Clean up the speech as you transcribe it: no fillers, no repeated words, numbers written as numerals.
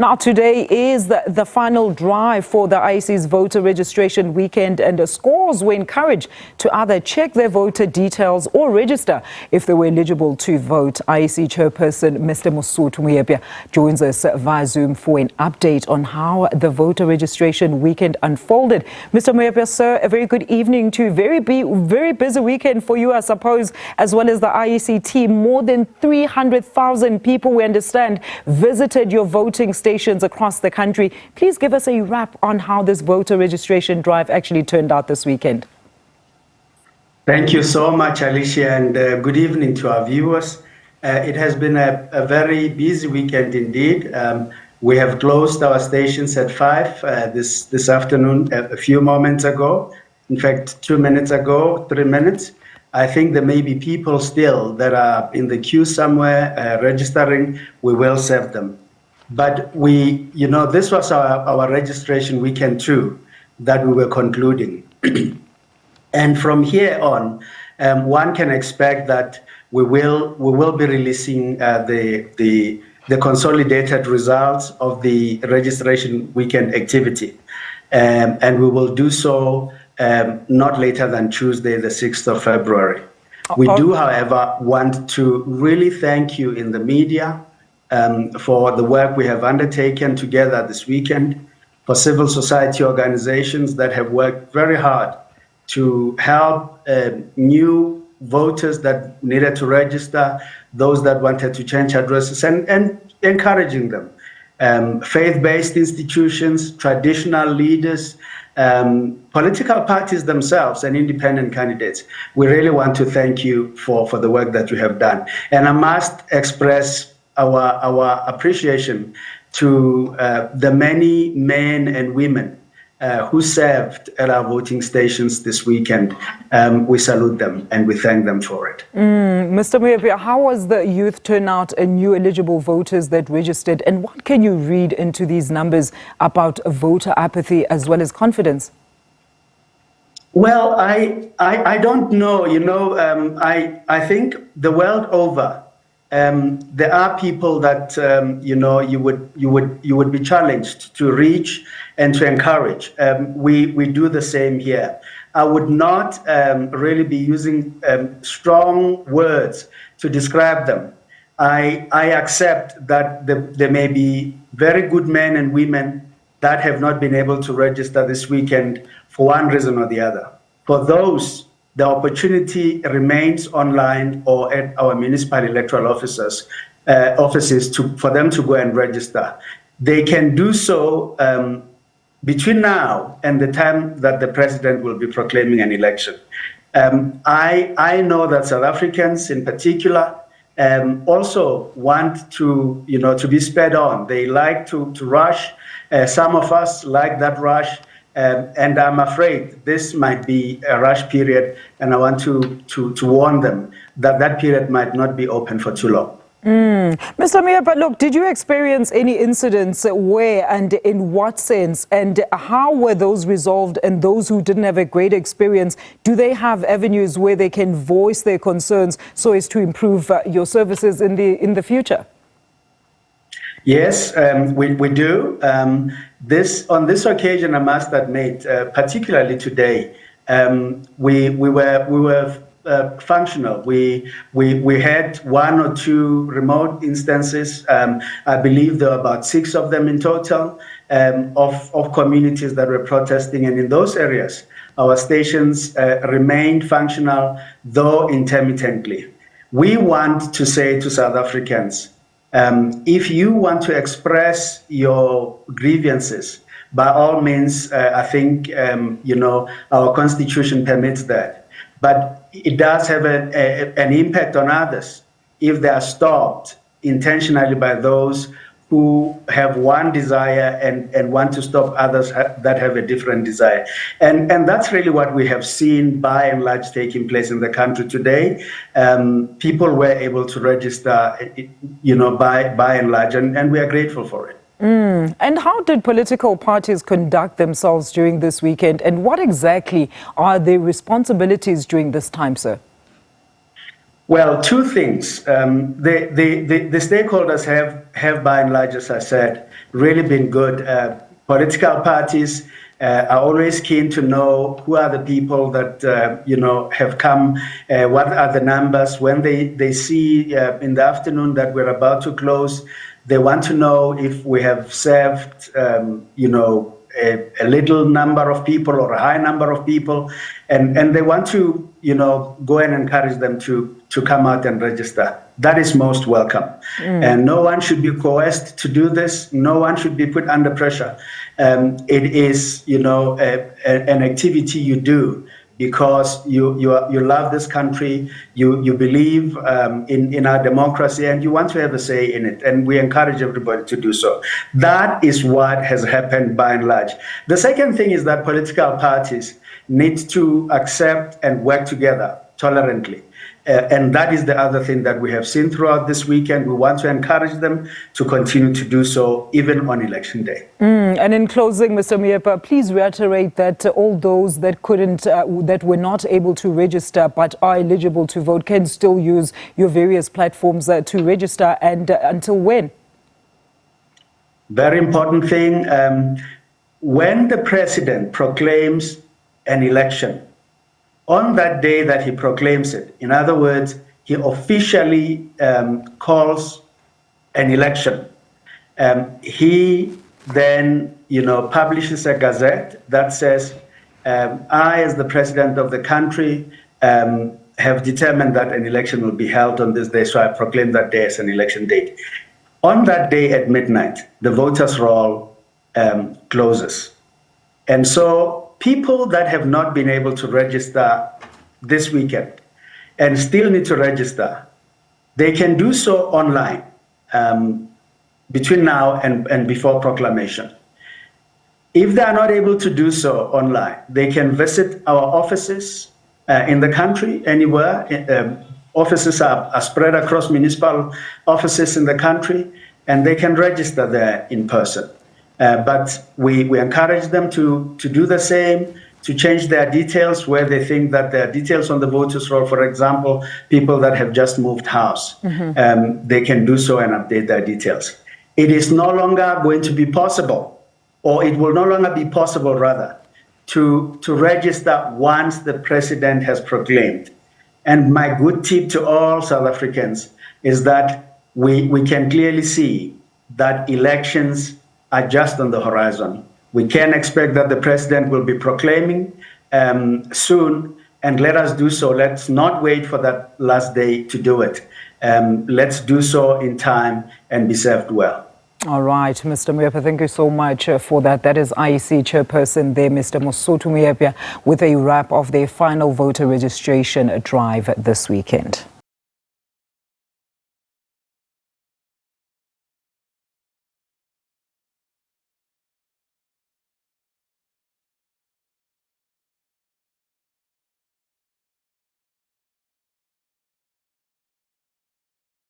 Now, today is the final drive for the IEC's voter registration weekend, and the scores were encouraged to either check their voter details or register if they were eligible to vote. IEC Chairperson Mr. Mosotho Moepya joins us via Zoom for an update on how the voter registration weekend unfolded. Mr. Moepya, sir, a very good evening to you. Very busy weekend for you, I suppose, as well as the IEC team. More than 300,000 people, we understand, visited your voting stations across the country. Please give us a wrap on how this voter registration drive actually turned out this weekend. Thank you so much, Alicia, and good evening to our viewers. It has been a very busy weekend indeed. We have closed our stations at 5 this afternoon, a few moments ago. In fact, 2 minutes ago, 3 minutes. I think there may be people still that are in the queue somewhere registering. We will serve them. But this was our registration weekend too, that we were concluding. And from here on, one can expect that we will be releasing the consolidated results of the registration weekend activity. And we will do so not later than Tuesday, the 6th of February. We do, however, want to really thank you in the media for the work we have undertaken together this weekend, for civil society organizations that have worked very hard to help new voters that needed to register, those that wanted to change addresses, and encouraging them. Faith-based institutions, traditional leaders, political parties themselves, and independent candidates. We really want to thank you for the work that you have done. And I must express our appreciation to the many men and women who served at our voting stations this weekend. We salute them and we thank them for it. Mr. Moepya, how was the youth turnout and new eligible voters that registered? And what can you read into these numbers about voter apathy as well as confidence? Well, I don't know. I think the world over, there are people that you would be challenged to reach and to encourage. We do the same here. I would not really be using strong words to describe them. I accept that there may be very good men and women that have not been able to register this weekend for one reason or the other. For those, the opportunity remains online or at our municipal electoral offices for them to go and register. They can do so between now and the time that the president will be proclaiming an election. I know that South Africans in particular also want to be sped on. They like to rush. Some of us like that rush. And I'm afraid this might be a rush period, and I want to warn them that that period might not be open for too long. Mr. Moepya, but look, did you experience any incidents where and in what sense, and how were those resolved? And those who didn't have a great experience, do they have avenues where they can voice their concerns so as to improve your services in the future? Yes, we do. On this occasion, I must admit, particularly today, we were functional. We had 1 or 2 remote instances. I believe there were about 6 of them in total of communities that were protesting, and in those areas, our stations remained functional, though intermittently. We want to say to South Africans, if you want to express your grievances, by all means, I think our constitution permits that. But it does have an impact on others if they are stopped intentionally by those who have one desire and want to stop others that have a different desire. And that's really what we have seen by and large taking place in the country today. People were able to register, by and large, and we are grateful for it. And how did political parties conduct themselves during this weekend? And what exactly are their responsibilities during this time, sir? Well, two things. The stakeholders have, by and large, as I said, really been good. Political parties are always keen to know who are the people that have come, what are the numbers. When they see in the afternoon that we're about to close, they want to know if we have served a little number of people or a high number of people, and they want to go and encourage them to come out and register. That is most welcome. And no one should be coerced to do this. No one should be put under pressure. It is an activity you do because you love this country, you believe in our democracy, and you want to have a say in it. And we encourage everybody to do so. That is what has happened by and large. The second thing is that political parties need to accept and work together tolerantly. And that is the other thing that we have seen throughout this weekend. We want to encourage them to continue to do so, even on election day. And in closing, Mr. Moepya, please reiterate that all those that that were not able to register but are eligible to vote can still use your various platforms to register, and until when? Very important thing. When the president proclaims an election, on that day that he proclaims it, in other words, he officially calls an election. He then, publishes a gazette that says, I, as the president of the country, have determined that an election will be held on this day, so I proclaim that day as an election date. On that day at midnight, the voters' roll closes. And so people that have not been able to register this weekend and still need to register, they can do so online between now and before proclamation. If they are not able to do so online, they can visit our offices in the country, anywhere. Offices are spread across municipal offices in the country, and they can register there in person. But we encourage them to do the same, to change their details where they think that their details on the voters roll, for example, people that have just moved house, they can do so and update their details. It is no longer going to be possible, or it will no longer be possible, rather, to register once the president has proclaimed. And my good tip to all South Africans is that we can clearly see that elections are just on the horizon. We can expect that the president will be proclaiming soon, and let us do so. Let's not wait for that last day to do it. Let's do so in time and be served well. All right, Mr. Moepya, thank you so much for that. That is IEC Chairperson there, Mr. Mosotho Moepya, with a wrap of their final voter registration drive this weekend.